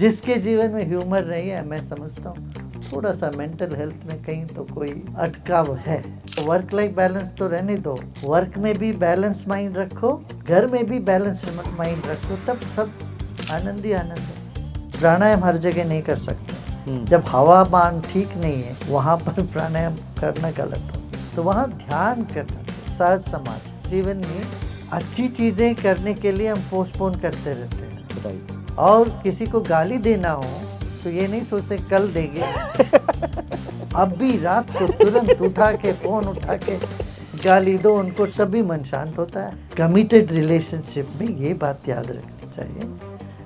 जिसके जीवन में ह्यूमर नहीं है, मैं समझता हूँ थोड़ा सा मेंटल हेल्थ में कहीं तो कोई अटकाव है। वर्क लाइफ बैलेंस तो रहने दो, वर्क में भी बैलेंस माइंड रखो, घर में भी बैलेंस माइंड रखो, तब सब आनंद ही आनंद है। प्राणायाम हर जगह नहीं कर सकते। जब हवा मान ठीक नहीं है वहाँ पर प्राणायाम करना गलत हो, तो वहाँ ध्यान करना। सहज समाज जीवन में अच्छी चीजें करने के लिए हम पोस्टपोन करते रहते हैं। और किसी को गाली देना हो तो ये नहीं सोचते कल देंगे, अभी रात को तुरंत उठा के फोन उठा के गाली दो उनको, तभी मन शांत होता है। कमिटेड रिलेशनशिप में ये बात याद रखनी चाहिए,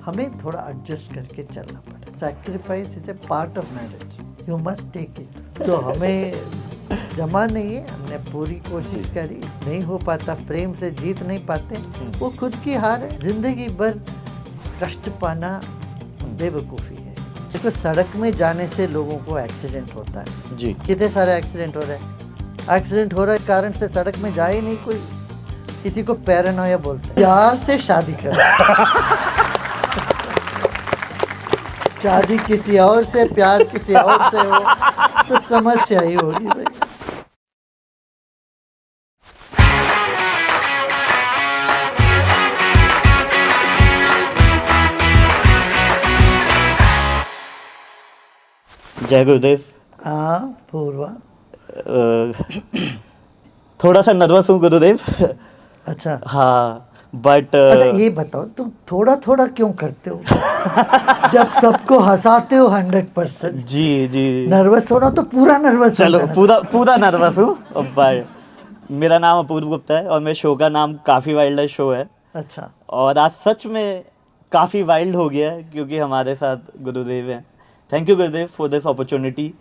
हमें थोड़ा एडजस्ट करके चलना पड़े। Sacrifice is a part of marriage, you must take it. तो हमें जमा नहीं है, हमने पूरी कोशिश करी, नहीं हो पाता, प्रेम से जीत नहीं पाते, वो खुद की हार है। जिंदगी भर कष्ट पाना बेवकूफ़ी है। देखो सड़क में जाने से लोगों को एक्सीडेंट होता है जी, कितने सारे एक्सीडेंट हो रहे हैं। एक्सीडेंट हो रहा है इस कारण से सड़क में जाए नहीं कोई, किसी को पैरानोया बोलते हैं। प्यार से शादी करो शादी किसी और से, प्यार किसी और से हो तो समस्या ही होगी भाई। जय गुरुदेव। हाँ पूर्वा। थोड़ा सा नर्वस हूँ गुरुदेव। अच्छा हाँ बट अच्छा ये बताओ तुम थोड़ा थोड़ा क्यों करते हो जब सबको हंसाते हो 100%। जी जी नर्वस होना तो पूरा नर्वस। चलो पूरा नर्वस हूँ। बाय। मेरा नाम अपूर्व गुप्ता है और मेरे शो का नाम काफ़ी वाइल्ड है शो है। अच्छा। और आज सच में काफ़ी वाइल्ड हो गया है क्योंकि हमारे साथ गुरुदेव हैं। Thank you Gurudev for this opportunity.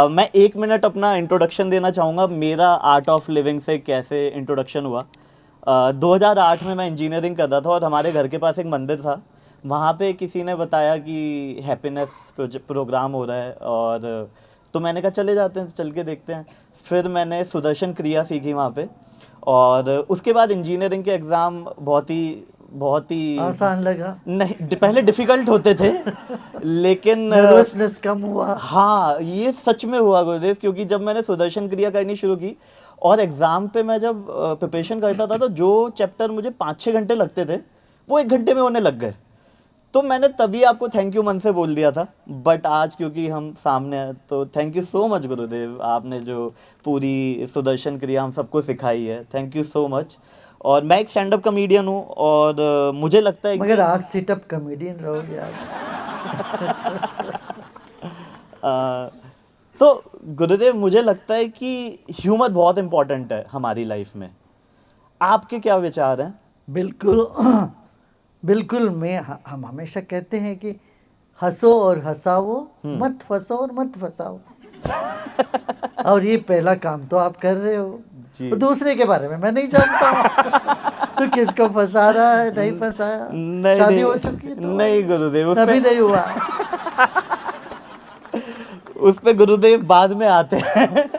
मैं 1 मिनट अपना इंट्रोडक्शन देना चाहूँगा, मेरा आर्ट ऑफ लिविंग से कैसे इंट्रोडक्शन हुआ। 2008 में मैं इंजीनियरिंग कर रहा था और हमारे घर के पास एक मंदिर था, वहाँ पे किसी ने बताया कि हैप्पीनेस प्रोग्राम हो रहा है, और तो मैंने कहा चले जाते हैं, चल के देखते हैं। फिर मैंने सुदर्शन क्रिया सीखी वहाँ पे, और उसके बाद इंजीनियरिंग के एग्ज़ाम बहुत ही आसान लगा? नहीं, पहले डिफ़िकल्ट होते थे लेकिन नर्वसनेस कम हुआ? हाँ ये सच में हुआ गुरुदेव, क्योंकि जब मैंने सुदर्शन क्रिया करनी शुरू की और एग्ज़ाम पे मैं जब प्रिपरेशन करता था तो जो चैप्टर मुझे 5-6 घंटे लगते थे वो 1 घंटे में होने लग गए। तो मैंने तभी आपको थैंक यू मन से बोल दिया था, बट आज क्योंकि हम सामने हैं तो थैंक यू सो मच गुरुदेव, आपने जो पूरी सुदर्शन क्रिया हम सबको सिखाई है, थैंक यू सो मच। और मैं एक स्टैंड अप कॉमेडियन हूँ और मुझे लगता है मगर आज सिट अप कॉमेडियन रहोगे आज। तो गुरुदेव मुझे लगता है कि ह्यूमर बहुत इम्पोर्टेंट है हमारी लाइफ में, आपके क्या विचार हैं? बिल्कुल बिल्कुल। हम हमेशा कहते हैं कि हंसो और हंसाओ, मत फंसो और मत फंसाओ। और ये पहला काम तो आप कर रहे हो तो दूसरे के बारे में मैं नहीं जानता तो किसको फंसा रहा है, नहीं फंसाया? नहीं, शादी नहीं, हो चुकी है तो नहीं गुरुदेव, अभी नहीं हुआ। उस पे गुरुदेव बाद में आते हैं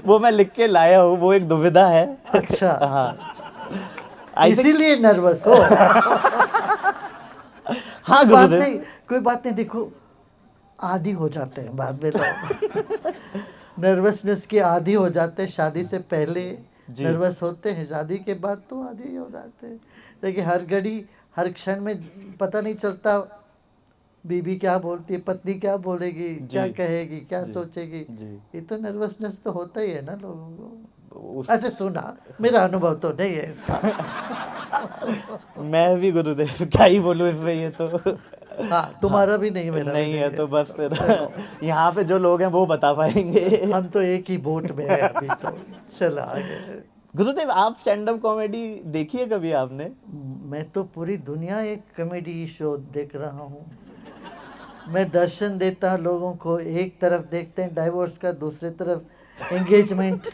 वो मैं लिख के लाया हूँ, वो एक दुविधा है। अच्छा हाँ इसीलिए नर्वस हो। हाँ बात गुरुदेव, नहीं, कोई बात नहीं। देखो आदी हो जाते हैं बाद में लोग नर्वसनेस के आदी हो जाते हैं। शादी से पहले नर्वस होते हैं, शादी के बाद तो आदी हो जाते हैं। देखिए हर घड़ी हर क्षण में पता नहीं चलता बीवी क्या बोलती है, पत्नी क्या बोलेगी, क्या कहेगी, क्या सोचेगी। ये तो नर्वसनेस तो होता ही है ना लोगों को। ऐसे सुना, मेरा अनुभव तो नहीं है इसका। मैं भी गुरुदेव क्या ही बोलूँ इसमें, ये तो हाँ तुम्हारा भी नहीं, मेरा नहीं भी है तो बस फिर यहाँ पे जो लोग हैं वो बता पाएंगे। हम तो एक ही बोट में है अभी तो। चला आगे। गुरुदेव आप स्टैंड अप कॉमेडी देखी है कभी आपने? मैं तो पूरी दुनिया एक कॉमेडी शो देख रहा हूँ। मैं दर्शन देता लोगों को, एक तरफ देखते हैं डाइवोर्स का, दूसरी तरफ एंगेजमेंट,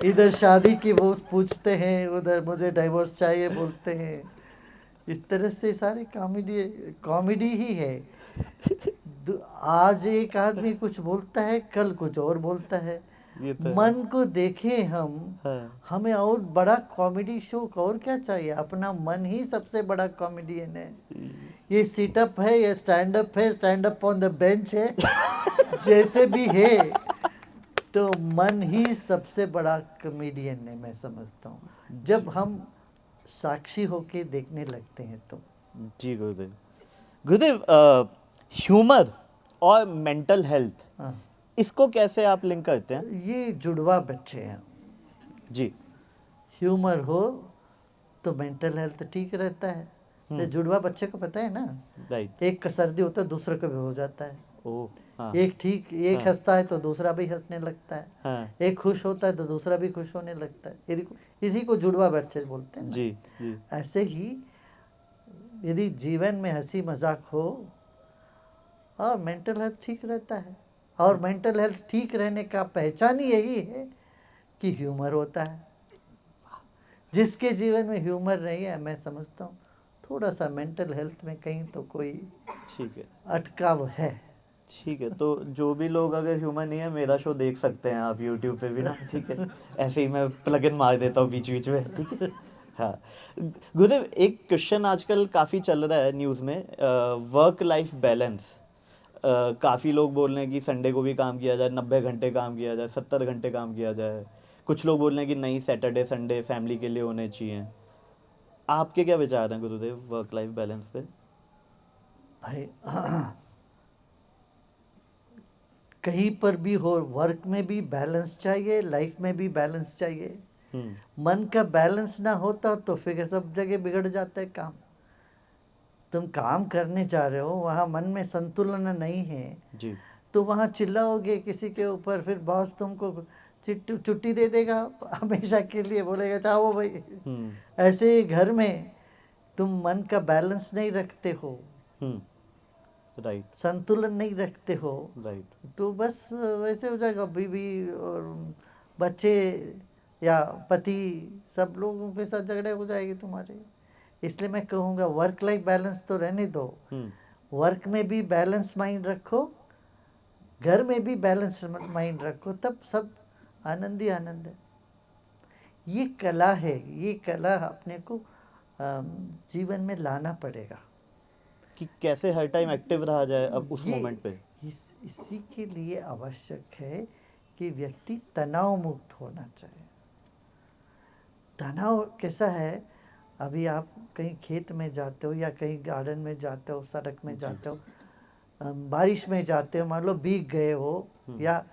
इधर शादी की वो पूछते हैं, उधर मुझे डाइवोर्स चाहिए बोलते हैं। इस तरह से सारी कॉमेडी ही है। आज एक आदमी कुछ बोलता है, कल कुछ और बोलता है। मन को देखें हम, हमें और बड़ा कॉमेडी शो और क्या चाहिए? अपना मन ही सबसे बड़ा कॉमेडियन है। ये सिटअप है, ये स्टैंड अप है, stand up on the bench है, जैसे भी है, तो मन ही सबसे बड़ा कॉमेडियन है, मैं समझता हूँ। जब हम साक्षी होके देखने लगते हैं तो जी गुरुदेव। गुरुदेव, ह्यूमर और मेंटल हेल्थ, हाँ, इसको कैसे आप लिंक करते हैं? ये जुड़वा बच्चे हैं। जी। ह्यूमर हो तो मेंटल हेल्थ ठीक रहता है। तो जुड़वा बच्चे को पता है ना, राइट। एक का सर्दी होता है दूसरे को भी हो जाता है। ओ हाँ। एक हाँ। हंसता है तो दूसरा भी हंसने लगता है, हाँ। एक खुश होता है तो दूसरा भी खुश होने लगता है। यदि इसी को जुड़वा बच्चे बोलते हैं ना। जी जी। ऐसे ही यदि जीवन में हंसी मजाक हो और मेंटल हेल्थ ठीक रहता है। और मेंटल हेल्थ ठीक रहने का पहचान ही यही है कि ह्यूमर होता है। जिसके जीवन में ह्यूमर नहीं है, मैं समझता हूँ थोड़ा सा मेंटल हेल्थ में कहीं तो कोई ठीक है। अटकाव है। ठीक है, तो जो भी लोग अगर ह्यूमन नहीं है, मेरा शो देख सकते हैं आप यूट्यूब पे भी ना, ठीक है। ऐसे ही मैं प्लग इन मार देता हूँ बीच बीच में, ठीक है। हाँ गुरुदेव, एक क्वेश्चन आजकल काफ़ी चल रहा है न्यूज़ में, वर्क लाइफ बैलेंस। काफ़ी लोग बोल रहे हैं कि संडे को भी काम किया जाए, 90 घंटे काम किया जाए, 70 घंटे काम किया जाए। कुछ लोग बोल रहे हैं कि नहीं, सैटरडे संडे फैमिली के लिए होने चाहिए। आपके क्या विचार हैं गुरुदेव वर्क लाइफ बैलेंस पे? भाई कहीं पर भी हो, वर्क में भी बैलेंस चाहिए, लाइफ में भी बैलेंस चाहिए। मन का बैलेंस ना होता तो फिर सब जगह बिगड़ जाता है काम। तुम काम करने जा रहे हो, वहाँ मन में संतुलन नहीं है जी। तो वहाँ चिल्लाओगे किसी के ऊपर, फिर बॉस तुमको छुट्टी दे देगा हमेशा के लिए, बोलेगा चाहो भाई। ऐसे ही घर में तुम मन का बैलेंस नहीं रखते हो, राइट। संतुलन नहीं रखते हो, राइट। तो बस वैसे हो जाएगा। बीवी और बच्चे या पति, सब लोगों के साथ झगड़े हो जाएगी तुम्हारे। इसलिए मैं कहूँगा वर्क लाइफ बैलेंस तो रहने दो, वर्क में भी बैलेंस माइंड रखो, घर में भी बैलेंस माइंड रखो, तब सब आनंद ही आनंद है। ये कला है, ये कला अपने को जीवन में लाना पड़ेगा कि कैसे हर टाइम एक्टिव रहा जाए अब उस ये मोमेंट पे। इसी के लिए आवश्यक है कि व्यक्ति तनाव मुक्त होना चाहिए। तनाव कैसा है, अभी आप कहीं खेत में जाते हो या कहीं गार्डन में जाते हो, सड़क में जाते हो, बारिश में जाते हो, मान लो भीग गए हो या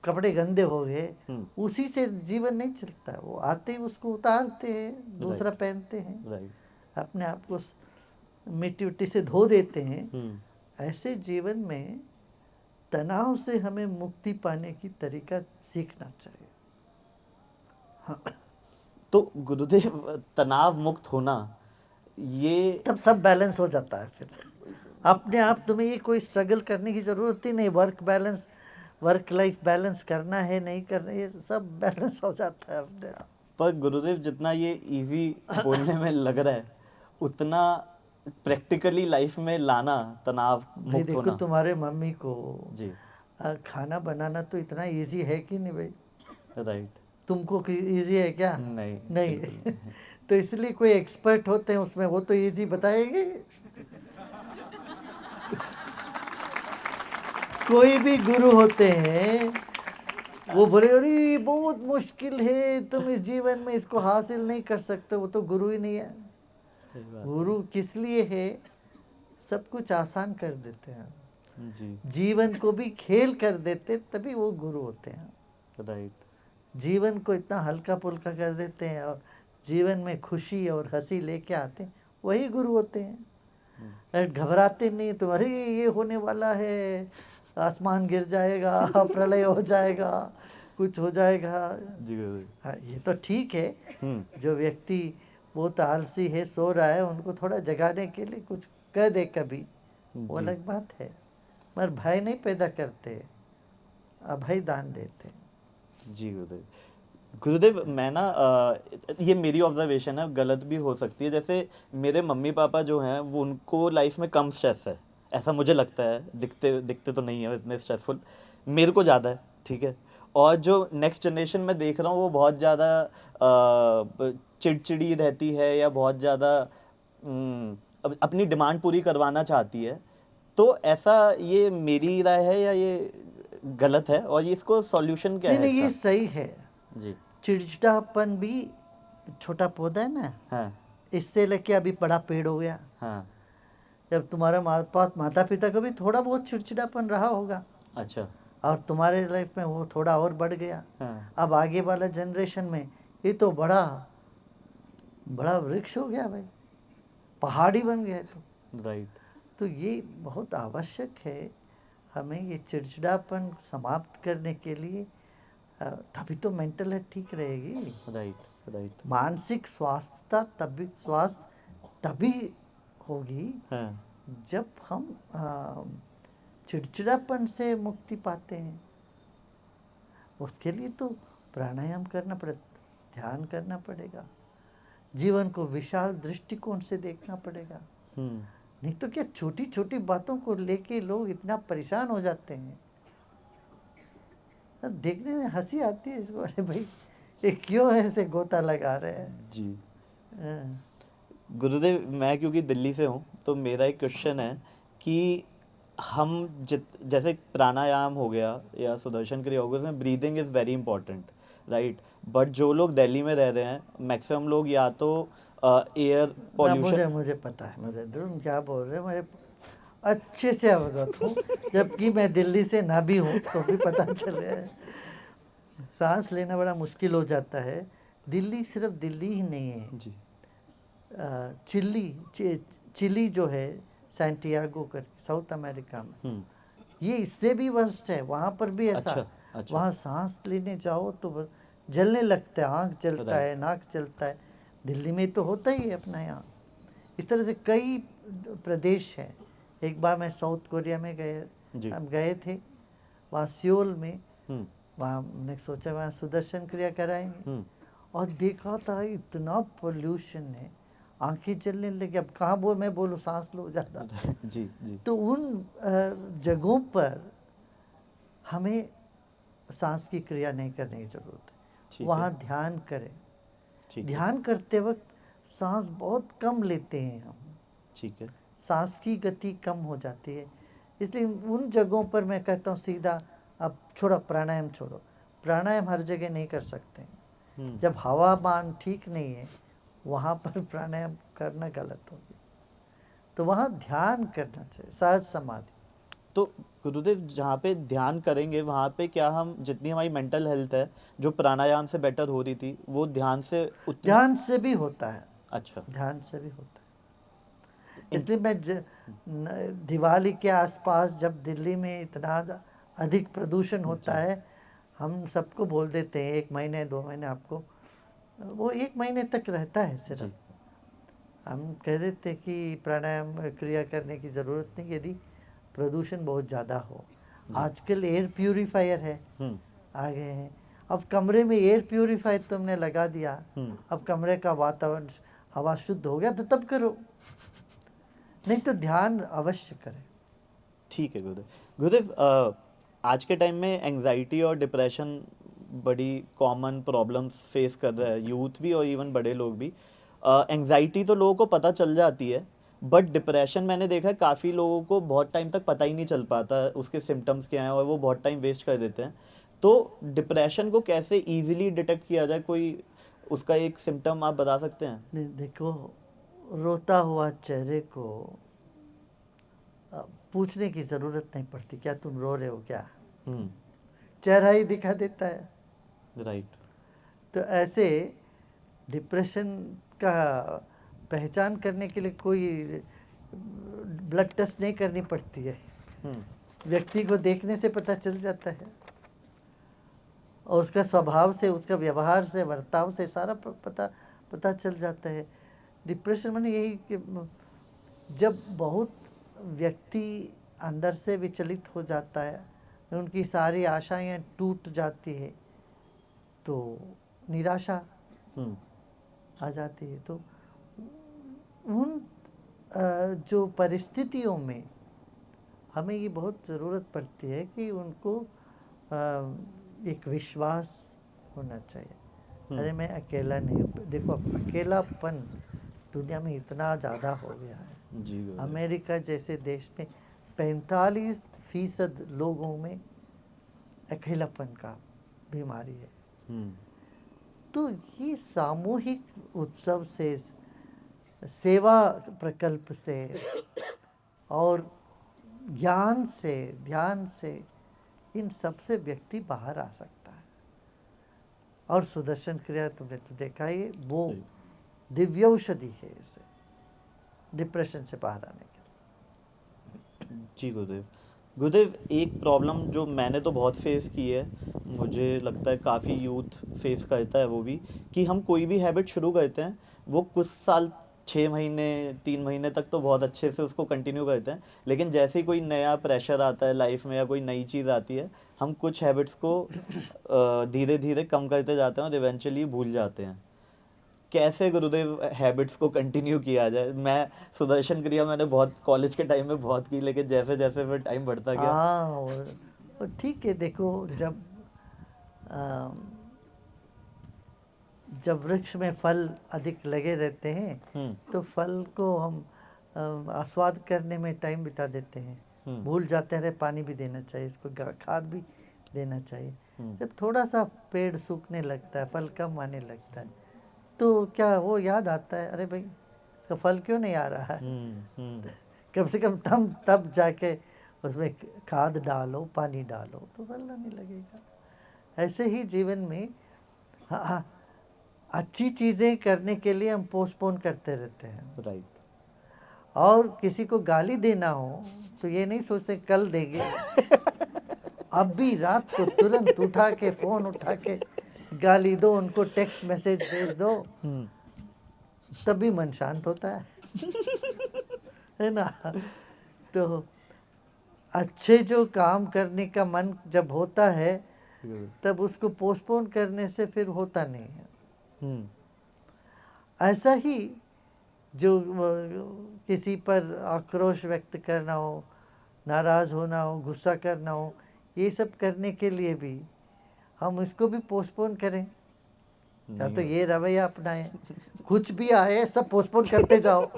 कपड़े गंदे हो गए, उसी से जीवन नहीं चलता है। वो आते ही उसको उतारते हैं, दूसरा पहनते हैं, अपने आप को मिट्टी उट्टी से धो देते हैं। ऐसे जीवन में तनाव से हमें मुक्ति पाने की तरीका सीखना चाहिए। हाँ। तो गुरुदेव, तनाव मुक्त होना, ये तब सब बैलेंस हो जाता है। फिर अपने आप तुम्हें ये कोई स्ट्रगल करने की ज़रूरत ही नहीं। वर्क लाइफ बैलेंस करना है नहीं करना, ये सब बैलेंस हो जाता है अपने आप। पर गुरुदेव, जितना ये इजी बोलने में लग रहा है, उतना प्रैक्टिकली लाइफ में लाना, तनाव भाई मुक्त देखो होना। तुम्हारे मम्मी को जी। खाना बनाना तो इतना इजी है कि नहीं भाई? राइट। तुमको इजी है क्या? नहीं। नहीं। तो इसलिए कोई एक्सपर्ट होते हैं उसमें, वो तो इजी बताएंगे। कोई भी गुरु होते हैं वो बोले अरे बहुत मुश्किल है, तुम इस जीवन में इसको हासिल नहीं कर सकते, वो तो गुरु ही नहीं है। गुरु किस लिए है? सब कुछ आसान कर देते हैं जी। जीवन को भी खेल कर देते, तभी वो गुरु होते हैं। राइट। जीवन को इतना हल्का पुल्का कर देते हैं और जीवन में खुशी और हंसी लेके आते हैं, वही गुरु होते हैं। घबराते नहीं तुम, अरे ये होने वाला है, आसमान गिर जाएगा, प्रलय हो जाएगा, कुछ हो जाएगा। जी। हाँ, ये तो ठीक है। जो व्यक्ति बहुत आलसी है, सो रहा है, उनको थोड़ा जगाने के लिए कुछ कह दे कभी, वो अलग बात है। मगर भय नहीं पैदा करते, अभय दान देते। जी गुरुदेव, मैं ना ये मेरी ऑब्जर्वेशन है, गलत भी हो सकती है। जैसे मेरे मम्मी पापा जो हैं, वो उनको लाइफ में कम स्ट्रेस है, ऐसा मुझे लगता है। दिखते तो नहीं है इतने स्ट्रेसफुल, मेरे को ज़्यादा है, ठीक है। और जो नेक्स्ट जनरेशन में देख रहा हूँ, वो बहुत ज़्यादा चिड़चिड़ी रहती है या बहुत ज़्यादा अपनी डिमांड पूरी करवाना चाहती है, तो ऐसा ये मेरी राय है या ये गलत है, और ये इसको सॉल्यूशन क्या नहीं है नहीं, ये इसका? सही है। जी। चिड़चिड़ापन भी छोटा पौधा है ना, हाँ इससे लेके अभी बड़ा पेड़ हो गया। हाँ। जब तुम्हारा माता पिता को भी थोड़ा बहुत चिड़चिड़ापन रहा होगा, अच्छा। और तुम्हारे लाइफ में वो थोड़ा और बढ़ गया। हाँ अब आगे वाला जनरेशन में ये तो बड़ा बड़ा वृक्ष हो गया भाई, पहाड़ी बन गया। राइट। तो ये बहुत आवश्यक है हमें ये चिड़चिड़ापन समाप्त करने के लिए। तभी तो मेंटल हेल्थ ठीक रहेगी। Right right. मानसिक स्वास्थ्य तभी होगी हाँ जब हम चिड़चिड़ापन से मुक्ति पाते हैं। उसके लिए तो प्राणायाम करना ध्यान करना पड़ेगा, जीवन को विशाल दृष्टिकोण से देखना पड़ेगा। नहीं तो क्या छोटी छोटी बातों को लेके लोग इतना परेशान हो जाते हैं, देखने में हंसी आती है इसको। अरे भाई ये क्यों ऐसे गोता लगा रहे हैं जी। हाँ। गुरुदेव, मैं क्योंकि दिल्ली से हूँ तो मेरा एक क्वेश्चन है कि हम जैसे प्राणायाम हो गया या सुदर्शन क्रिया हो गया, उसमें breathing is very important, right? But जो लोग दिल्ली में रह रहे हैं, मैक्सिमम लोग या तो एयर ना, पॉल्यूशन। मुझे पता है, मुझे तुम क्या बोल रहे हो, मेरे अच्छे से अवगत हूँ। जबकि मैं दिल्ली से ना भी हूँ तो भी पता चले है। सांस लेना बड़ा मुश्किल हो जाता है। दिल्ली सिर्फ दिल्ली ही नहीं है, जी। चिली जो है, सैंटियागो कर साउथ अमेरिका में, ये इससे भी वर्स्ट है। वहाँ पर भी ऐसा। अच्छा अच्छा। वहाँ सांस लेने जाओ तो जलने लगता है, आँख जलता है, नाक जलता है। दिल्ली में तो होता ही है अपना यहाँ। इस तरह से कई प्रदेश हैं। एक बार मैं साउथ कोरिया में हम गए थे, वहाँ सियोल में। वहाँ हमने सोचा वहाँ सुदर्शन क्रिया कराएंगे, और देखा था इतना पोल्यूशन है, आंखें जलने लगी। अब कहाँ मैं बोलूँ, सांस लो ज़्यादा। जी जी। तो उन जगहों पर हमें सांस की क्रिया नहीं करने की ज़रूरत है। वहाँ ध्यान करें। ध्यान करते वक्त सांस बहुत कम लेते हैं हम, ठीक है, सांस की गति कम हो जाती है। इसलिए उन जगहों पर मैं कहता हूँ सीधा अब छोड़ो, प्राणायाम छोड़ो। प्राणायाम हर जगह नहीं कर सकते। जब हवामान ठीक नहीं है वहाँ पर प्राणायाम करना गलत होगी। तो वहाँ ध्यान करना चाहिए, सहज समाधि। तो गुरुदेव, जहाँ पे ध्यान करेंगे वहाँ पे क्या हम जितनी हमारी मेंटल हेल्थ है जो प्राणायाम से बेटर हो रही थी, वो ध्यान से ध्यान से भी होता है। अच्छा, ध्यान से भी होता है। इसलिए मैं दिवाली के आसपास जब दिल्ली में इतना अधिक प्रदूषण होता है, हम सबको बोल देते हैं 1 महीने 2 महीने आपको, वो 1 महीने तक रहता है सिर्फ। हम कह देते कि प्राणायाम क्रिया करने की ज़रूरत नहीं यदि प्रदूषण बहुत ज़्यादा हो। आजकल एयर प्यूरीफायर है, आ गए हैं। अब कमरे में एयर प्यूरीफायर तुमने लगा दिया, अब कमरे का वातावरण हवा शुद्ध हो गया तो तब करो, नहीं तो ध्यान अवश्य करें। ठीक है गुरुदेव। गुरुदेव, आज के टाइम में एंजाइटी और डिप्रेशन बड़ी कॉमन प्रॉब्लम्स फेस कर रहा है यूथ भी और इवन बड़े लोग भी। एंजाइटी तो लोगों को पता चल जाती है, बट डिप्रेशन मैंने देखा है काफ़ी लोगों को बहुत टाइम तक पता ही नहीं चल पाता उसके सिम्टम्स क्या हैं, और वो बहुत टाइम वेस्ट कर देते हैं। तो डिप्रेशन को कैसे इजीली डिटेक्ट किया जाए, कोई उसका एक सिम्टम आप बता सकते हैं? नहीं, देखो, रोता हुआ चेहरे को पूछने की ज़रूरत नहीं पड़ती क्या तुम रो रहे हो क्या, चेहरा ही दिखा देता है। राइट। तो ऐसे डिप्रेशन का पहचान करने के लिए कोई ब्लड टेस्ट नहीं करनी पड़ती है, व्यक्ति को देखने से पता चल जाता है, और उसका स्वभाव से, उसका व्यवहार से, बर्ताव से सारा पता चल जाता है। डिप्रेशन माने यही कि जब बहुत व्यक्ति अंदर से विचलित हो जाता है, उनकी सारी आशाएं टूट जाती है, तो निराशा आ जाती है। तो उन जो परिस्थितियों में हमें ये बहुत ज़रूरत पड़ती है कि उनको एक विश्वास होना चाहिए। अरे मैं अकेला नहीं हूँ। देखो, अकेलापन दुनिया में इतना ज़्यादा हो गया है, जी गुरुदेव। अमेरिका जैसे देश में 45% लोगों में अकेलापन का बीमारी है। हम्म, तो ये सामूहिक उत्सव से, सेवा प्रकल्प से और ज्ञान से, ध्यान से, इन सब से व्यक्ति बाहर आ सकता है। और सुदर्शन क्रिया तुमने तो देखा ही, वो सही। दिव्य औषधि है इसे डिप्रेशन से बाहर आने के लिए। जी गुरुदेव। गुरुदेव, एक प्रॉब्लम जो मैंने तो बहुत फेस की है, मुझे लगता है काफ़ी यूथ फेस करता है वो भी, कि हम कोई भी हैबिट शुरू करते हैं, वो कुछ साल, 6 महीने, 3 महीने तक तो बहुत अच्छे से उसको कंटिन्यू करते हैं, लेकिन जैसे ही कोई नया प्रेशर आता है लाइफ में या कोई नई चीज़ आती है, हम कुछ हैबिट्स को धीरे धीरे कम करते जाते हैं और इवेंचुअली भूल जाते हैं। कैसे गुरुदेव हैबिट्स को कंटिन्यू किया जाए? मैं सुदर्शन क्रिया मैंने बहुत कॉलेज के टाइम में बहुत की, लेकिन जैसे जैसे फिर टाइम बढ़ता गया। हाँ, और ठीक है, देखो अम, जब वृक्ष में फल अधिक लगे रहते हैं हम्म, तो फल को हम आस्वाद करने में टाइम बिता देते हैं, हम्म, भूल जाते हैं। अरे पानी भी देना चाहिए इसको, खाद भी देना चाहिए। हम्म, जब थोड़ा सा पेड़ सूखने लगता है, फल कम आने लगता है, तो क्या वो याद आता है, अरे भाई इसका फल क्यों नहीं आ रहा है? हम्म, कम से कम तब जाके उसमें खाद डालो, पानी डालो, तो फल आने लगेगा। ऐसे ही जीवन में हाँ, हाँ, अच्छी चीज़ें करने के लिए हम पोस्टपोन करते रहते हैं। राइट। और किसी को गाली देना हो तो ये नहीं सोचते कल देंगे, अभी रात को तुरंत उठा के फ़ोन उठा के गाली दो, उनको टेक्स्ट मैसेज भेज दो, हम्म, तभी मन शांत होता है ना? तो अच्छे जो काम करने का मन जब होता है, तब उसको पोस्टपोन करने से फिर होता नहीं है। हम्म, ऐसा ही जो किसी पर आक्रोश व्यक्त करना हो, नाराज़ होना हो, गुस्सा करना हो, ये सब करने के लिए भी हम इसको भी पोस्टपोन करें, या नहीं तो हो- ये रवैया अपनाएं, कुछ भी आए सब पोस्टपोन करते जाओ,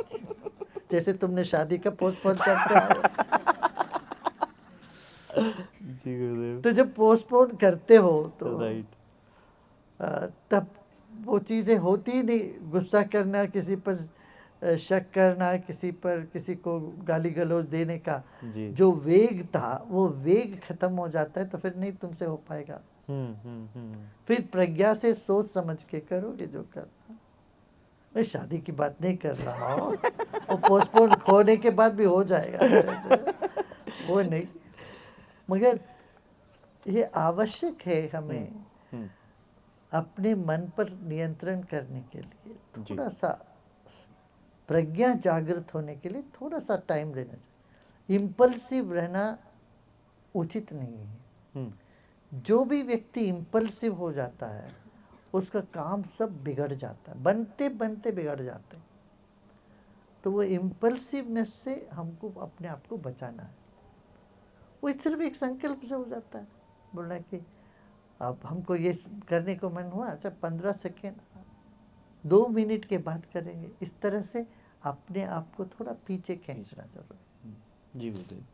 जैसे तुमने शादी का पोस्टपोन करते आए हो। जी गुरुदेव। तो जब पोस्टपोन करते हो तो राइट। तब वो चीज़ें होती ही नहीं। गुस्सा करना, किसी पर शक करना, किसी पर किसी को गाली गलौज देने का जी। जो वेग था, वो वेग खत्म हो जाता है, तो फिर नहीं तुमसे हो पाएगा। फिर प्रज्ञा से सोच समझ के करोगे जो करना। मैं शादी की बात नहीं कर रहा हूँ, वो पोस्टपोन होने के बाद भी हो जाएगा अच्छे से, वो नहीं। मगर ये आवश्यक है हमें हम्म, अपने मन पर नियंत्रण करने के लिए, जी। थोड़ा सा प्रज्ञा जागृत होने के लिए थोड़ा सा टाइम देना चाहिए। इम्पल्सिव रहना उचित नहीं है। हम्म, जो भी व्यक्ति इम्पल्सिव हो जाता है उसका काम सब बिगड़ जाता है, बनते बनते बिगड़ जाते हैं। तो वो इम्पल्सिवनेस से हमको अपने आप को बचाना है। वो सिर्फ एक संकल्प से हो जाता है, बोलना कि अब हमको ये करने को मन हुआ, अच्छा 15 सेकेंड, 2 मिनट के बाद करेंगे। इस तरह से अपने आप को थोड़ा पीछे खींचना जरूरी है। जी गुरुदेव।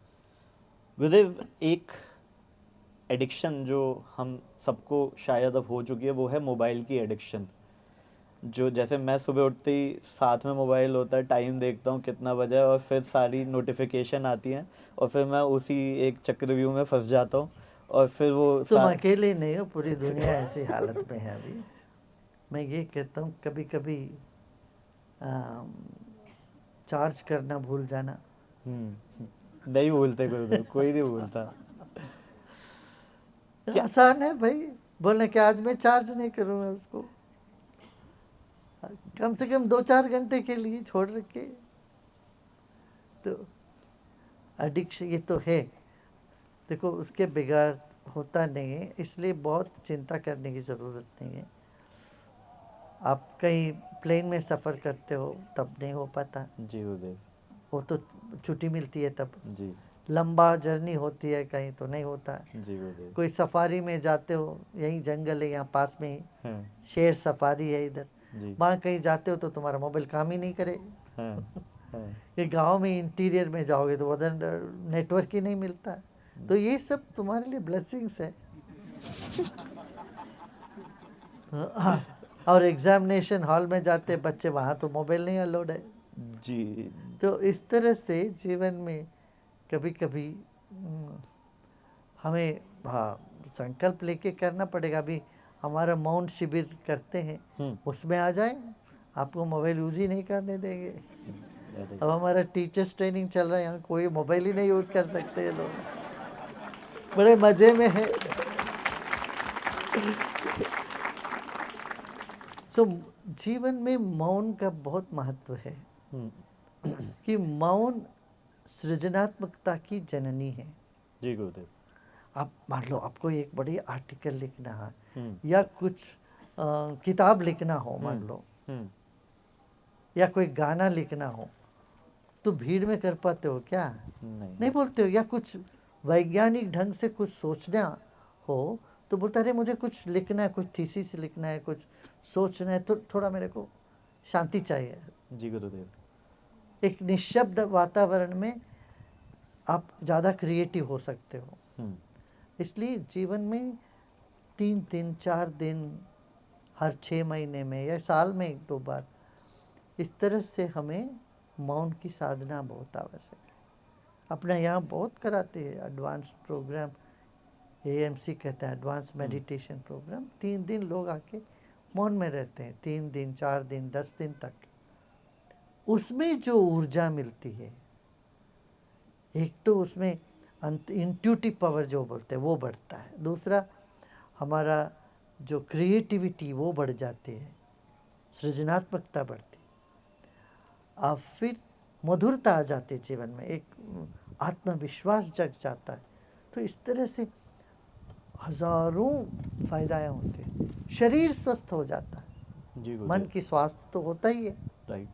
गुरुदेव, एक एडिक्शन जो हम सबको शायद अब हो चुकी है, वो है मोबाइल की एडिक्शन। जो जैसे मैं सुबह उठते ही साथ में मोबाइल होता है, टाइम देखता हूँ कितना बजा है, और फिर सारी नोटिफिकेशन आती हैं, और फिर मैं उसी एक चक्रव्यूह में फंस जाता हूँ, और फिर वो तुम अकेले नहीं हो, पूरी दुनिया ऐसी हालत में है अभी। मैं ये कहता हूँ कभी कभी चार्ज करना भूल जाना। नहीं भूलते गुरुदेव, कोई नहीं भूलता। क्या? आसान है भाई, बोलने कि आज मैं चार्ज नहीं करूँगा उसको, कम से कम 2-4 घंटे के लिए छोड़ रखे। तो एडिक्शन ये तो है, देखो उसके बिगाड़ होता नहीं है, इसलिए बहुत चिंता करने की ज़रूरत नहीं है। आप कहीं प्लेन में सफ़र करते हो तब नहीं हो पाता, जी गुरुदेव। वो तो छुट्टी मिलती है तब। जी। लंबा जर्नी होती है कहीं तो नहीं होता है। जी गुरुदेव। कोई सफारी में जाते हो, यहीं जंगल है यहाँ पास में ही, हाँ। शेर सफारी है इधर, जी। वहाँ कहीं जाते हो तो तुम्हारा मोबाइल काम ही नहीं करे। हाँ। हाँ, ये गांव में इंटीरियर में जाओगे तो उधर नेटवर्क ही नहीं मिलता। तो ये सब तुम्हारे लिए ब्लेसिंग्स है। हाँ, और एग्जामिनेशन हॉल में जाते बच्चे, वहाँ तो मोबाइल नहीं अलाउड है। जी तो इस तरह से जीवन में कभी कभी हमें, हाँ, संकल्प लेके करना पड़ेगा। अभी हमारा मौन शिविर करते हैं, उसमें आ जाए, आपको मोबाइल यूज ही नहीं करने देंगे। अरे, अब हमारा टीचर्स ट्रेनिंग चल रहा है, यहाँ कोई मोबाइल ही नहीं यूज़ कर सकते ये लोग, बड़े मज़े में है। सो जीवन में मौन का बहुत महत्व है कि मौन सृजनात्मकता की जननी है। जी गुरुदेव। आप मान लो आपको एक बड़ी आर्टिकल लिखना है हम्म या कुछ किताब लिखना हो, मान लो, हम्म, या कोई गाना लिखना हो, तो भीड़ में कर पाते हो क्या? नहीं बोलते हो। या कुछ वैज्ञानिक ढंग से कुछ सोचना हो तो बोलता अरे मुझे कुछ लिखना है, कुछ थीसिस लिखना है, कुछ सोचना है, तो थोड़ा मेरे को शांति चाहिए। जी गुरुदेव। एक निशब्द वातावरण में आप ज़्यादा क्रिएटिव हो सकते हो। हम्म इसलिए जीवन में 3 दिन 4 दिन, हर 6 महीने में या साल में 1-2 बार, इस तरह से हमें मौन की साधना बहुत आवश्यक है। अपना यहाँ बहुत कराते हैं एडवांस प्रोग्राम, AMC कहते हैं एडवांस मेडिटेशन प्रोग्राम। 3 दिन लोग आके मौन में रहते हैं, 3 दिन 4 दिन 10 दिन तक। उसमें जो ऊर्जा मिलती है, एक तो उसमें इंट्यूटिव पावर जो बोलते हैं वो बढ़ता है, दूसरा हमारा जो क्रिएटिविटी वो बढ़ जाती है, सृजनात्मकता बढ़ती है, और फिर मधुरता आ जाती है जीवन में, एक आत्मविश्वास जग जाता है। तो इस तरह से हजारों फायदाएं होते हैं। शरीर स्वस्थ हो जाता है, जी मन गुरुदेव। की स्वास्थ्य तो होता ही है। राइट।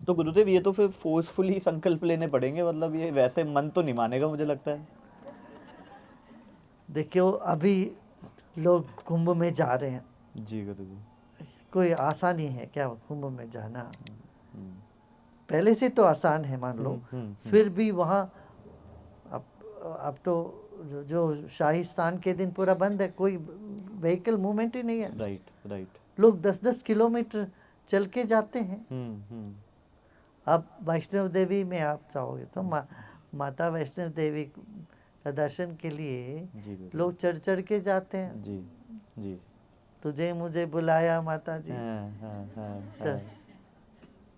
तो गुरुदेव ये तो फिर फोर्सफुली संकल्प लेने पड़ेंगे, मतलब ये वैसे मन तो नहीं मानेगा मुझे लगता है। देखियो अभी लोग कुंभ में जा रहे हैं, जी गुरुदेव। कोई आसानी है क्या कुंभ में जाना? हम्म पहले से तो आसान है मान लो, फिर भी वहाँ अब तो जो शाही स्नान के दिन पूरा बंद है, कोई व्हीकल मूवमेंट ही नहीं है। Right right. लोग 10-10 किलोमीटर चल के जाते हैं। अब वैष्णव देवी में आप जाओगे तो माता वैष्णव देवी का दर्शन के लिए जी गुरुदेव। लोग चढ़ चढ़ के जाते हैं। जी जी। तुझे मुझे बुलाया माता जी,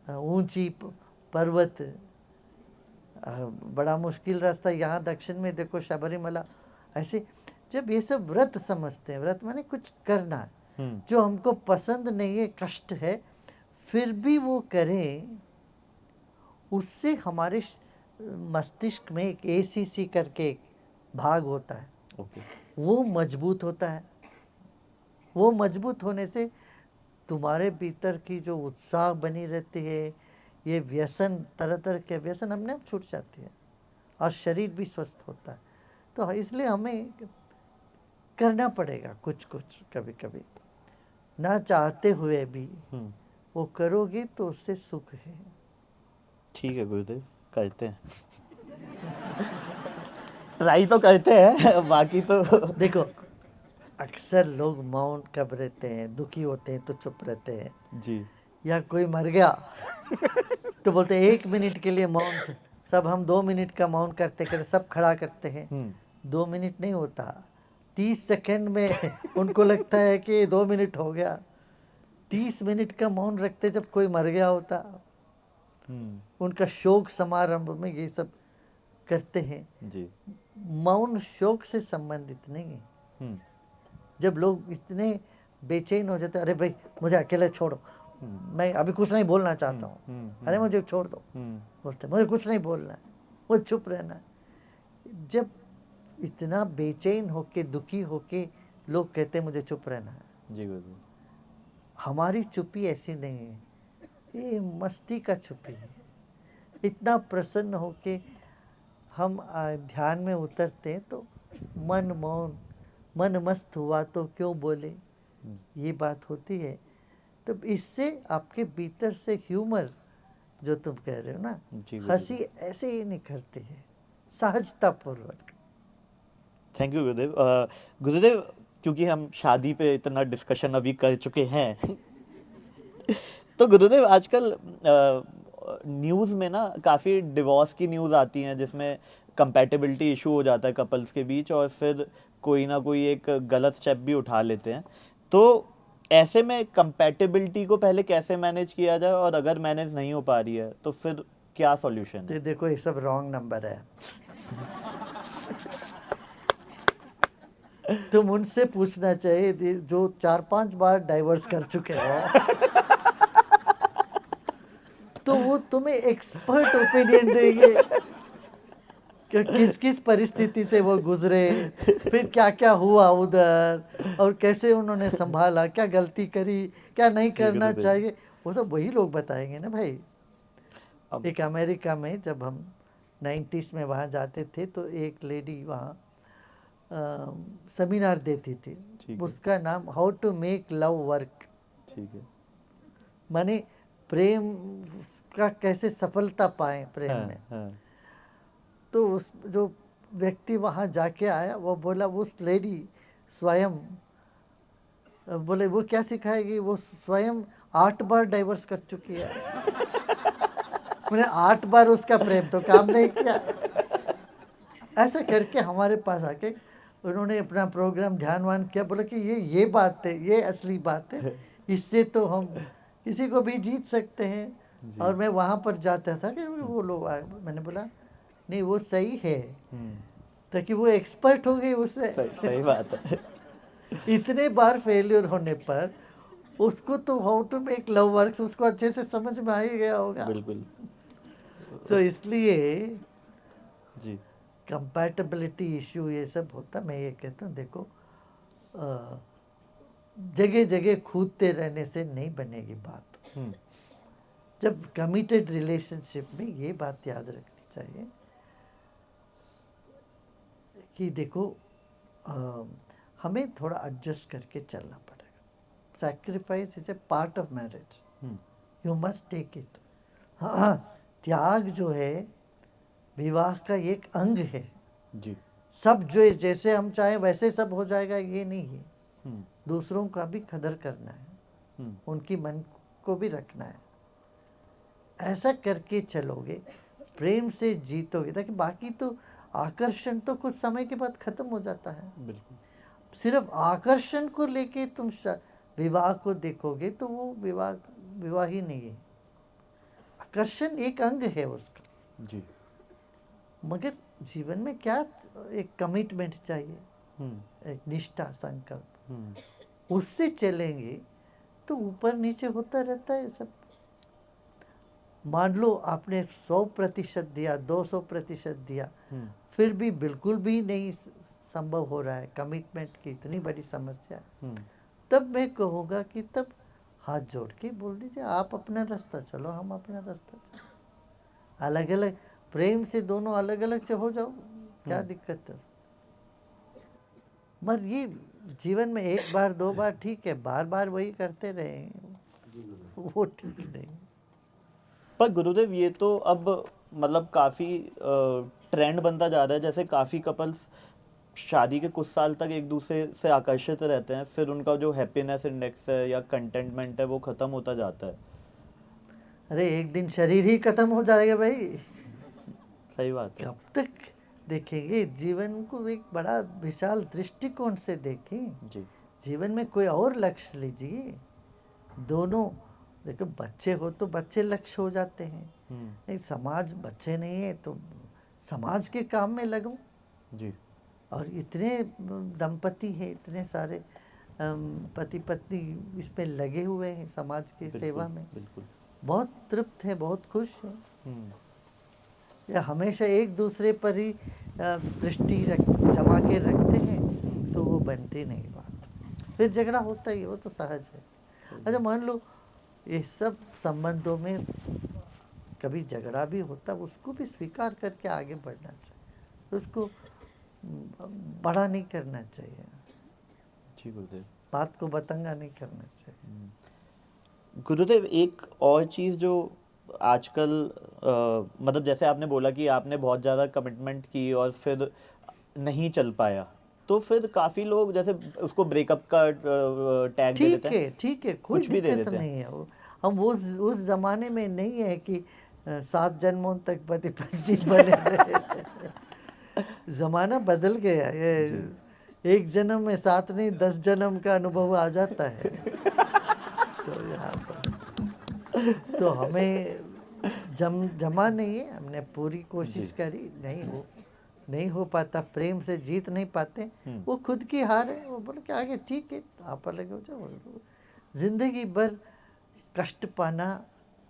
तो ऊंची पर्वत, बड़ा मुश्किल रास्ता। यहाँ दक्षिण में देखो शबरीमला, ऐसे जब ये सब व्रत समझते हैं, व्रत माने कुछ करना जो हमको पसंद नहीं है, कष्ट है, फिर भी वो करें, उससे हमारे मस्तिष्क में एक ACC करके एक भाग होता है, वो मजबूत होता है। वो मजबूत होने से तुम्हारे भीतर की जो उत्साह बनी रहती है, ये व्यसन, तरह तरह के व्यसन अपने आप छूट जाती है और शरीर भी स्वस्थ होता है। तो इसलिए हमें करना पड़ेगा कुछ कुछ, कभी कभी ना चाहते हुए भी वो करोगे तो उससे सुख है। ठीक है गुरुदेव, करते हैं। ट्राई तो करते हैं, बाकी तो देखो अक्सर लोग मौन कब रहते हैं, दुखी होते हैं तो चुप रहते हैं जी। या कोई मर गया तो बोलते हैं 1 मिनट के लिए मौन। सब हम 2 मिनट का मौन करते करते सब खड़ा करते हैं, 2 मिनट नहीं होता, 30 सेकंड में उनको लगता है कि 2 मिनट हो गया। 30 मिनट का मौन रखते जब कोई मर गया होता, उनका शोक समारंभ में ये सब करते हैं जी। मौन शोक से संबंधित नहीं है। जब लोग इतने बेचैन हो जाते, अरे भाई मुझे अकेले छोड़ो, मैं अभी कुछ नहीं बोलना चाहता हूँ, अरे मुझे छोड़ दो, बोलते मुझे कुछ नहीं बोलना है, मुझे चुप रहना है। जब इतना बेचैन होके दुखी होके लोग कहते मुझे चुप रहना है, जी गुरुदेव। हमारी चुप्पी ऐसी नहीं है, ये मस्ती का चुप्पी है। इतना प्रसन्न होके हम ध्यान में उतरते हैं तो मन मौन, मन मस्त हुआ तो क्यों बोले, ये बात होती है। तो इससे आपके भीतर से ह्यूमर जो तुम कह रहे हो ना, जी गुरुदेव। हंसी ऐसे ही निखरती है, सहजता पूर्वक। थैंक यू गुरुदेव। गुरुदेव, क्योंकि हम शादी पे इतना डिस्कशन अभी कर चुके हैं तो गुरुदेव आजकल न्यूज़ में ना काफ़ी डिवोर्स की न्यूज़ आती हैं जिसमें कंपैटिबिलिटी इशू हो जाता है कपल्स के बीच, और फिर कोई ना कोई एक गलत स्टेप भी उठा लेते हैं। तो ऐसे में कंपैटिबिलिटी को पहले कैसे मैनेज किया जाए, और अगर मैनेज नहीं हो पा रही है तो फिर क्या सॉल्यूशन तो है? देखो ये सब रॉन्ग नंबर है। तुम उनसे पूछना चाहिए जो 4-5 बार डाइवर्स कर चुके हैं। तो वो तुम्हें एक्सपर्ट ओपिनियन देंगे कि किस किस परिस्थिति से वो गुजरे, फिर क्या क्या हुआ उधर, और कैसे उन्होंने संभाला, क्या गलती करी, क्या नहीं जी करना गुरुदेव। चाहिए, वो सब वही लोग बताएंगे ना भाई। अब एक अमेरिका में जब हम 90s में वहाँ जाते थे तो एक लेडी वहाँ सेमिनार देती थी, ठीक है। उसका नाम how to make love work, ठीक है। माने प्रेम का कैसे सफलता पाए प्रेम हाँ में। हाँ। तो उस जो व्यक्ति वहाँ जाके आया वो बोला, उस लेडी स्वयं बोले वो क्या सिखाएगी, वो स्वयं 8 बार डाइवर्स कर चुकी है। मैंने 8 बार उसका प्रेम तो काम नहीं किया। ऐसा करके हमारे पास आके उन्होंने अपना प्रोग्राम ध्यानवान किया, बोला कि ये बात है, ये असली बात है, इससे तो हम किसी को भी जीत सकते हैं। जी। और मैं वहाँ पर जाता था कि वो लोग आए, मैंने बोला नहीं वो सही है, ताकि वो एक्सपर्ट हो गई उससे। सही बात है। इतने बार फेलियर होने पर उसको तो how to make love works उसको अच्छे से समझ में आ ही गया होगा। बिल्कुल। तो इसलिए जी। कंपैटिबिलिटी इश्यू ये सब होता, मैं ये कहता हूँ देखो जगह जगह कूदते रहने से नहीं बनेगी बात। जब कमिटेड रिलेशनशिप में ये बात याद रखनी चाहिए कि देखो हमें थोड़ा एडजस्ट करके चलना पड़ेगा। Sacrifice is a part of marriage, you must take it. हाँ, त्याग जो है विवाह का एक अंग है। जी। सब जो जैसे हम चाहें वैसे सब हो जाएगा ये नहीं है। दूसरों का भी कदर करना है, उनकी मन को भी रखना है। ऐसा करके चलोगे, प्रेम से जीतोगे। देखिए बाकी तो आकर्षण तो कुछ समय के बाद खत्म हो जाता है। बिल्कुल। सिर्फ आकर्षण को लेके तुम विवाह को देखोगे तो वो विवाह ही नहीं है। आकर्षण एक अंग है उसका। जी। मगर जीवन में क्या एक कमिटमेंट चाहिए, एक निष्ठा, संकल्प, उससे चलेंगे तो ऊपर नीचे होता रहता है सब। मान लो आपने 100% दिया, 200% दिया, फिर भी बिल्कुल भी नहीं संभव हो रहा है, कमिटमेंट की इतनी बड़ी समस्या, तब मैं कहूँगा कि तब हाथ जोड़ के बोल दीजिए आप अपना रास्ता चलो, हम अपना रास्ता चलो। अलग अलग प्रेम से दोनों अलग अलग से हो जाओ, क्या दिक्कत है। मगर ये जीवन में एक बार 2 बार ठीक है, बार बार वही करते रहे वो ठीक नहीं। पर गुरुदेव ये तो अब मतलब काफ़ी ट्रेंड बनता जा रहा है, जैसे काफ़ी कपल्स शादी के कुछ साल तक एक दूसरे से आकर्षित रहते हैं, फिर उनका जो हैप्पीनेस इंडेक्स है या कंटेंटमेंट है वो ख़त्म होता जाता है। अरे एक दिन शरीर ही खत्म हो जाएगा भाई। सही बात है। कब तक देखेंगे जीवन को, एक बड़ा विशाल दृष्टिकोण से देखें। जी। जीवन में कोई और लक्ष्य लीजिए। दोनों देखो, बच्चे हो तो बच्चे लक्ष्य हो जाते हैं, नहीं समाज बच्चे नहीं है तो समाज के काम में लगो। जी। और इतने दंपति हैं, इतने सारे पति पत्नी इसमें लगे हुए हैं समाज की सेवा में, बिल्कुल। बहुत तृप्त है, बहुत खुश हैं। या हमेशा एक दूसरे पर ही दृष्टि जमा के रखते हैं तो वो बनती नहीं बात, फिर झगड़ा होता ही, वो तो सहज है। अच्छा मान लो ये सब संबंधों में कभी झगड़ा भी होता, उसको भी स्वीकार करके आगे बढ़ना चाहिए, उसको बड़ा नहीं करना चाहिए। जी गुरुदेव। बात को बतंगा नहीं करना चाहिए। गुरुदेव एक और चीज़ जो आजकल मतलब जैसे आपने बोला कि आपने बहुत ज़्यादा कमिटमेंट की और फिर नहीं चल पाया, तो फिर काफ़ी लोग जैसे उसको ब्रेकअप का टैग दे देते हैं, ठीक है, कोई कुछ भी दे दिक्कत देते हैं। नहीं है। वो हम वो उस ज़माने में नहीं है कि 7 जन्मों तक पति पत्नी बने रहे। ज़माना बदल गया। ये एक जन्म में 7 नहीं 10 जन्म का अनुभव आ जाता है। तो यहाँ पर तो हमें जमा नहीं है, हमने पूरी कोशिश करी, नहीं हो पाता, प्रेम से जीत नहीं पाते, वो खुद की हार है। वो बोले कि आगे ठीक है, आप अलग हो जाओ। जिंदगी भर कष्ट पाना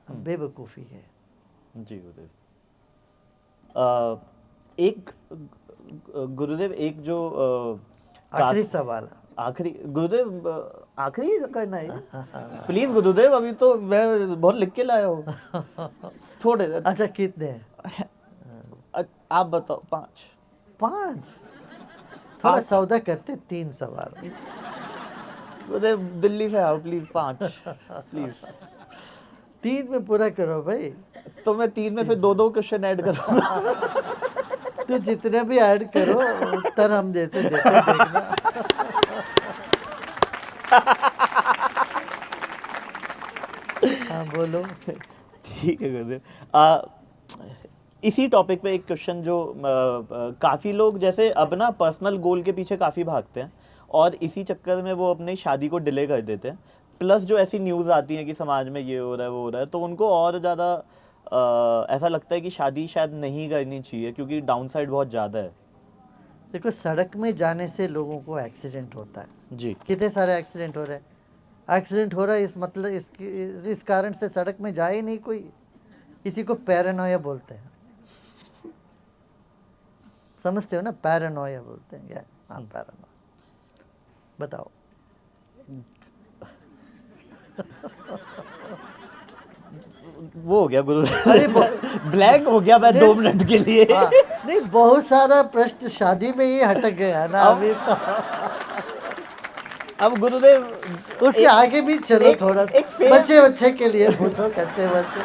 बेवकूफ़ी है। जी गुरुदेव। एक गुरुदेव, एक जो आखिरी सवाल। आखिरी गुरुदेव, आखिरी करना है प्लीज गुरुदेव, अभी तो मैं बहुत लिख के लाया हूँ थोड़े। अच्छा कितने हैं? आप बताओ। 5 थोड़ा सौदा करते, 3 सवाल। गुरुदेव दिल्ली से आओ प्लीज, 5 प्लीज। 3 में पूरा करो भाई। तो मैं 3 में फिर 2 क्वेश्चन ऐड करूँगा। तो जितने भी ऐड करो उत्तर हम जैसे देते देखना। हाँ बोलो। ठीक है गुरुदेव। इसी टॉपिक पे एक क्वेश्चन जो काफ़ी लोग जैसे अब ना पर्सनल गोल के पीछे काफ़ी भागते हैं और इसी चक्कर में वो अपनी शादी को डिले कर देते हैं। प्लस जो ऐसी न्यूज़ आती हैं कि समाज में ये हो रहा है वो हो रहा है, तो उनको और ज़्यादा ऐसा लगता है कि शादी शायद नहीं करनी चाहिए क्योंकि डाउनसाइड बहुत ज़्यादा है। देखो, सड़क में जाने से लोगों को एक्सीडेंट होता है जी। कितने सारे एक्सीडेंट हो रहे हैं। एक्सीडेंट हो रहा है इस मतलब इस कारण से सड़क में जाए नहीं कोई, इसी को पैरानोया बोलते हैं। समझते हो ना, पैरानोया बोलते हैं। क्या? हाँ पैरानोया। बताओ। वो हो गया गुरु, अरे ब्लैंक हो गया मैं 2 मिनट के लिए। हाँ, नहीं बहुत सारा प्रश्न शादी में ही हटक गया ना अभी तो। अब गुरुदेव उससे आगे भी चलो थोड़ा सा। बच्चे के लिए पूछो, कच्चे बच्चे।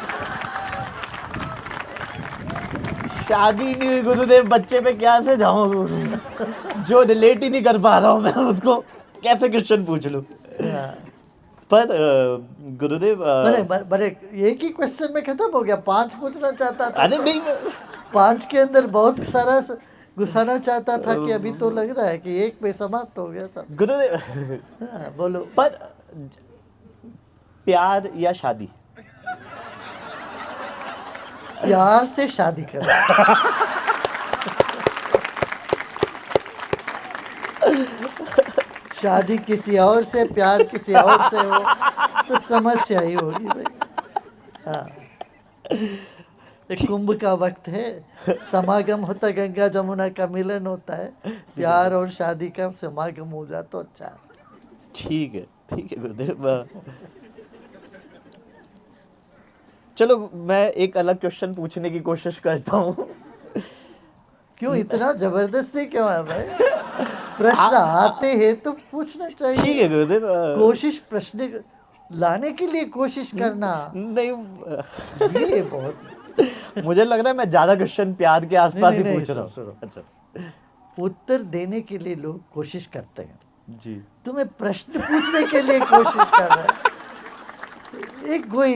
शादी नहीं हुई गुरुदेव, बच्चे पे क्या से जाऊं? जो रिलेट ही नहीं कर पा रहा हूं मैं उसको कैसे क्वेश्चन पूछ लूं? पर गुरुदेव बड़े एक ही क्वेश्चन में खत्म हो गया। 5 पूछना चाहता था। अरे नहीं 5 के अंदर बहुत सारा घुसाना चाहता था कि अभी तो लग रहा है कि एक में समाप्त हो गया सब। गुरुदेव। हाँ, बोलो। पर प्यार या शादी? प्यार से शादी करो। शादी किसी और से, प्यार किसी और से हो तो समस्या ही होगी भाई। हाँ, कुंभ का वक्त है, समागम होता, गंगा जमुना का मिलन होता है, प्यार और शादी का समागम हो जाए तो अच्छा है। ठीक है गुरुदेव। चलो मैं एक अलग क्वेश्चन पूछने की कोशिश करता हूँ। क्यों इतना जबरदस्ती क्यों है भाई? प्रश्न आते हैं तो पूछना चाहिए। ठीक है गुरुदेव। कोशिश प्रश्न लाने के लिए कोशिश करना नहीं ये बहुत मुझे लग रहा है मैं ज्यादा क्वेश्चन प्यार के आसपास ही नहीं, पूछ रहा हूँ। सुनो। अच्छा उत्तर देने के लिए लोग कोशिश करते हैं, जी। तुम्हें प्रश्न पूछने के लिए कोशिश कर रहे हैं। एक कोई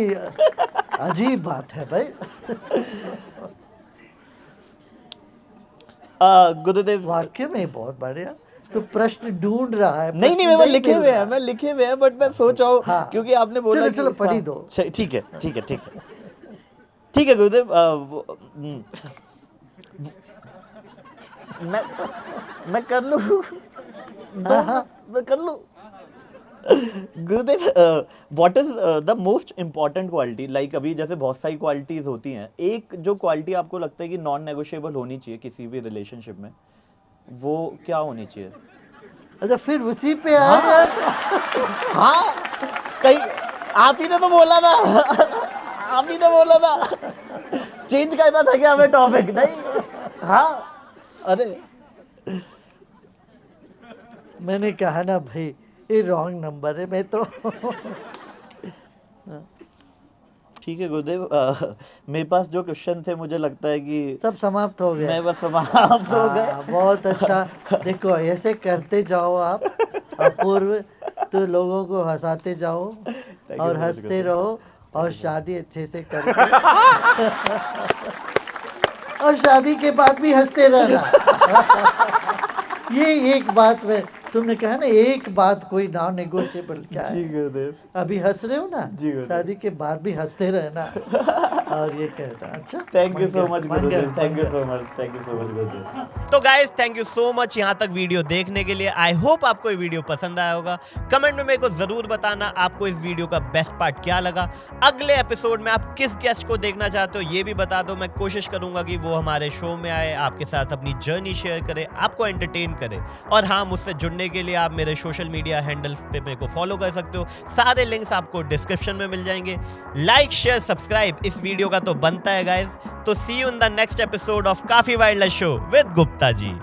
अजीब बात है भाई। गुरुदेव वाक्य में बहुत बढ़िया। तो प्रश्न ढूंढ रहा है। नहीं मैं लिखे हुए हैं बट मैं सोच रहा हूँ हाँ, क्योंकि आपने बोला चलो पढ़ी दो। ठीक है गुरुदेव। मैं कर लूँ मैं कर लूँ। गुरुदेव what is the most important quality, like अभी जैसे बहुत सारी क्वालिटीज होती हैं, एक जो क्वालिटी आपको लगता है कि नॉन नेगोशिएबल होनी चाहिए किसी भी रिलेशनशिप में, वो क्या होनी चाहिए? अच्छा फिर उसी पे आ गया। हाँ कहीं आप ही ने तो बोला था। आप ही ने बोला था चेंज करना था क्या हमें टॉपिक? नहीं हाँ अरे मैंने कहा ना भाई ये रॉन्ग नंबर है। मैं तो ठीक है गुरुदेव, मेरे पास जो क्वेश्चन थे मुझे लगता है कि सब समाप्त हो गया। मैं बस समाप्त हो गए। बहुत अच्छा। देखो ऐसे करते जाओ आप अपूर्व, तो लोगों को हंसाते जाओ you और so much, हंसते गुरुदेव। रहो और शादी अच्छे से करके और शादी के बाद भी हंसते रहना। ये एक बात में तुमने कहा ना, एक बात कोई नॉन नेगोशिएबल क्या जी है। गुरुदेव। अभी हंस रहे हो ना, जी गुरुदेव। शादी के बाद भी हंसते रहना। और ये कहता अच्छा, thank you so much Mangal, Gurudev, thank you Mangal. So much, thank you so much गुरुदेव। तो guys thank you so much यहाँ तक वीडियो देखने के लिए। आई होप आपको ये वीडियो पसंद आया होगा। कमेंट में मेरे को जरूर बताना आपको इस वीडियो का बेस्ट पार्ट क्या लगा। अगले एपिसोड में आप किस गेस्ट को देखना चाहते हो ये भी बता दो। मैं कोशिश करूंगा कि वो हमारे शो में आए, आपके साथ अपनी जर्नी शेयर करे, आपको एंटरटेन करे। और हाँ, मुझसे जुड़ने के लिए आप मेरे सोशल मीडिया हैंडल्स पे मेरे को फॉलो कर सकते हो। सारे लिंक्स आपको डिस्क्रिप्शन में मिल जाएंगे। लाइक शेयर सब्सक्राइब इस वीडियो का तो बनता है गाइज। तो see you in the next episode of काफी wild show with Gupta ji.